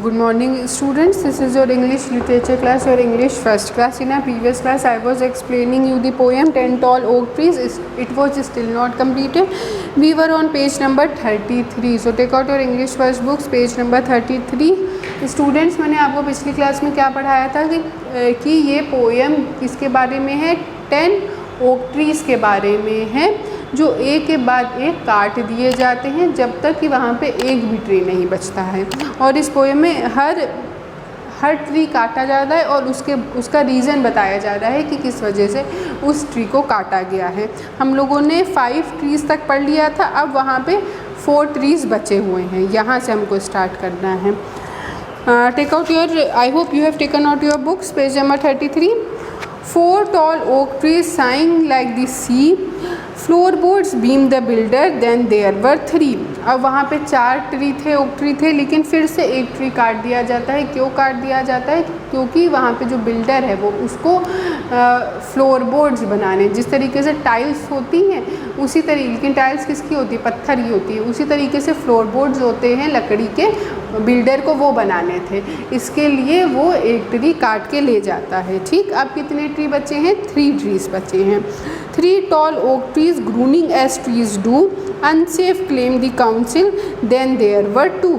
Good morning students, this is your English literature class, your English first class. In our previous class I was explaining you the poem 10 tall oak trees. It was still not completed. We were on page number 33. So take out your English first books, page number 33. Students, मैंने आपको पिछली class में क्या पढ़ाया था कि ये poem किसके बारे में है, 10 ओक ट्रीज़ के बारे में है जो एक के बाद एक काट दिए जाते हैं जब तक कि वहाँ पे एक भी ट्री नहीं बचता है। और इस पोएम में हर ट्री काटा जाता है और उसका रीज़न बताया जा रहा है कि किस वजह से उस ट्री को काटा गया है। हम लोगों ने 5 ट्रीज़ तक पढ़ लिया था, अब वहाँ पे 4 ट्रीज़ बचे हुए हैं, यहाँ से हमको स्टार्ट करना है। Take out your, I hope you have taken out your books, page number 33। 4 tall oak trees sighing like the sea, floorboards beam the builder, then there were 3। अब वहाँ पे 4 ट्री थे, ओक ट्री थे, लेकिन फिर से एक ट्री काट दिया जाता है। क्यों काट दिया जाता है? क्योंकि वहाँ पे जो बिल्डर है वो उसको फ्लोरबोर्ड्स बनाने, जिस तरीके से टाइल्स होती हैं उसी तरीके, लेकिन टाइल्स किसकी होती है? पत्थर की होती है। उसी तरीके से फ्लोरबोर्ड्स होते हैं लकड़ी के, बिल्डर को वो बनाने थे, इसके लिए वो एक ट्री काट के ले जाता है। ठीक, अब कितने ट्री बचे हैं? 3 ट्रीज बचे हैं। 3 tall oak trees groaning as trees do, unsafe claimed the council, then there were 2।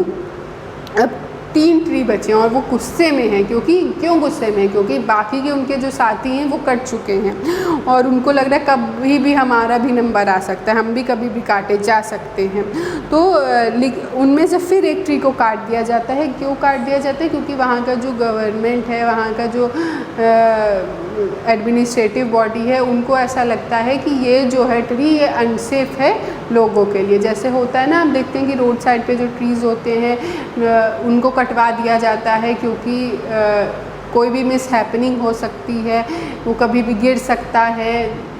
अब 3 ट्री बचे हैं और वो गुस्से में हैं। क्यों गुस्से में हैं? क्योंकि बाकी के उनके जो साथी हैं वो कट चुके हैं और उनको लग रहा है कभी भी हमारा भी नंबर आ सकता है, हम भी कभी भी काटे जा सकते हैं। तो उनमें से फिर एक ट्री को काट दिया जाता है। क्यों काट दिया जाता है? क्योंकि वहाँ का जो गवर्नमेंट है, वहाँ का जो एडमिनिस्ट्रेटिव बॉडी है, उनको ऐसा लगता है कि ये जो है ट्री ये अनसेफ है लोगों के लिए। जैसे होता है ना, आप देखते हैं कि रोड साइड पे जो ट्रीज़ होते हैं उनको कटवा दिया जाता है क्योंकि कोई भी मिस हैपनिंग हो सकती है, वो कभी भी गिर सकता है,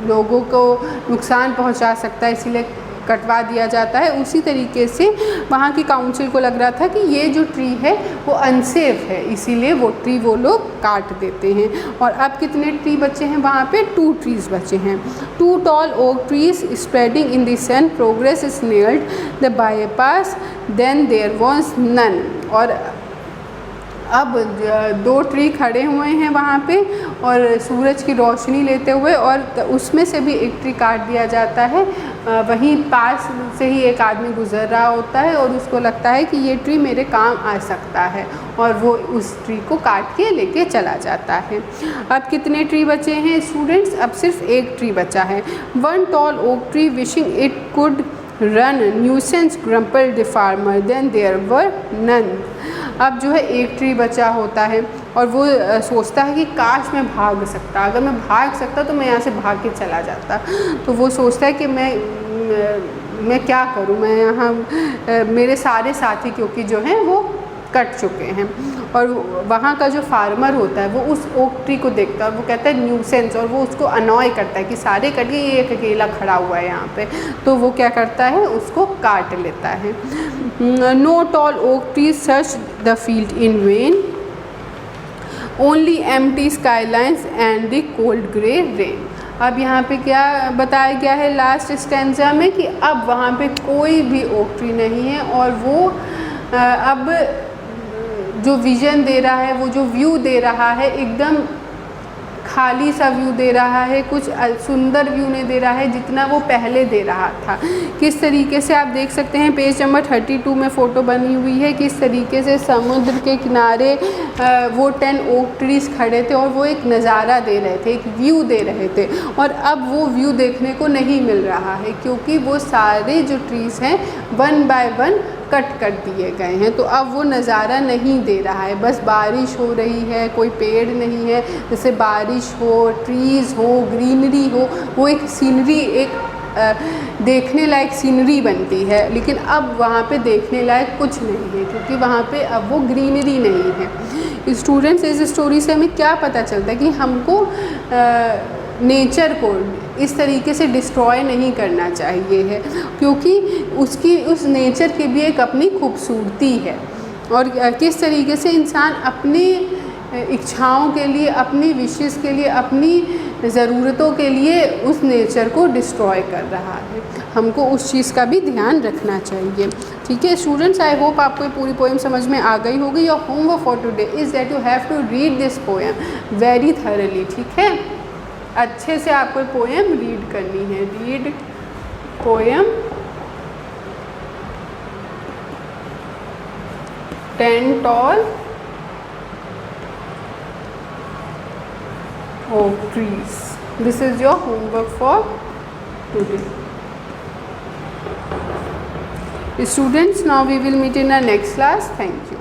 लोगों को नुकसान पहुंचा सकता है, इसीलिए कटवा दिया जाता है। उसी तरीके से वहाँ की काउंसिल को लग रहा था कि ये जो ट्री है वो अनसेफ है, इसीलिए वो ट्री वो लोग काट देते हैं। और अब कितने ट्री बचे हैं? वहाँ पे 2 ट्रीज़ बचे हैं। 2 tall oak trees spreading in the sun, progress snailed the bypass, then there was none। और अब 2 ट्री खड़े हुए हैं वहाँ पे और सूरज की रोशनी लेते हुए, और उसमें से भी एक ट्री काट दिया जाता है। वहीं पास से ही एक आदमी गुजर रहा होता है और उसको लगता है कि ये ट्री मेरे काम आ सकता है और वो उस ट्री को काट के लेके चला जाता है। अब कितने ट्री बचे हैं स्टूडेंट्स? अब सिर्फ एक ट्री बचा है। 1 tall oak tree wishing it could run, nuisance grumbled the farmer, then there were none। अब जो है एक ट्री बचा होता है और वो सोचता है कि काश मैं भाग सकता, अगर मैं भाग सकता तो मैं यहाँ से भाग के चला जाता। तो वो सोचता है कि मैं क्या करूँ, मैं यहाँ मेरे सारे साथी क्योंकि जो हैं वो कट चुके हैं। और वहाँ का जो फार्मर होता है वो उस ओक ट्री को देखता है और वो कहता है न्यूसेंस, और वो उसको अनॉय करता है कि सारे कट गए, ये एक अकेला खड़ा हुआ है यहाँ पे। तो वो क्या करता है? उसको काट लेता है। No tall oak trees searched the field in vain, only empty skylines and the cold grey rain। अब यहाँ पे क्या बताया गया है लास्ट स्टैंजा में कि अब वहाँ पे कोई भी ओक ट्री नहीं है और वो अब जो विज़न दे रहा है, वो जो व्यू दे रहा है, एकदम खाली सा व्यू दे रहा है, कुछ सुंदर व्यू नहीं दे रहा है जितना वो पहले दे रहा था। किस तरीके से आप देख सकते हैं, पेज नंबर 32 में फ़ोटो बनी हुई है, किस तरीके से समुद्र के किनारे वो 10 ओक ट्रीज़ खड़े थे और वो एक नज़ारा दे रहे थे, एक व्यू दे रहे थे। और अब वो व्यू देखने को नहीं मिल रहा है क्योंकि वो सारे जो ट्रीज़ हैं 1 बाय 1 कट कर दिए गए हैं। तो अब वो नज़ारा नहीं दे रहा है, बस बारिश हो रही है, कोई पेड़ नहीं है, जैसे बारिश हो, ट्रीज़ हो, ग्रीनरी हो, वो एक सीनरी, एक देखने लायक सीनरी बनती है। लेकिन अब वहाँ पे देखने लायक कुछ नहीं है क्योंकि वहाँ पे अब वो ग्रीनरी नहीं है। स्टूडेंट्स, इस स्टोरी से हमें क्या पता चलता है कि हमको नेचर को इस तरीके से डिस्ट्रॉय नहीं करना चाहिए है क्योंकि उस नेचर की भी एक अपनी खूबसूरती है। और किस तरीके से इंसान अपनी इच्छाओं के लिए, अपनी विशेष के लिए, अपनी ज़रूरतों के लिए उस नेचर को डिस्ट्रॉय कर रहा है। हमको उस चीज़ का भी ध्यान रखना चाहिए। ठीक है स्टूडेंट्स, आई होप आपको ये पूरी पोएम समझ में आ गई होगी। Your homework for today is that you have to read this poem very thoroughly. ठीक है, अच्छे से आपको पोएम रीड करनी है। Read poem 10 tall oak trees. This is your homework for today. Students, now we will meet in our next class. Thank you.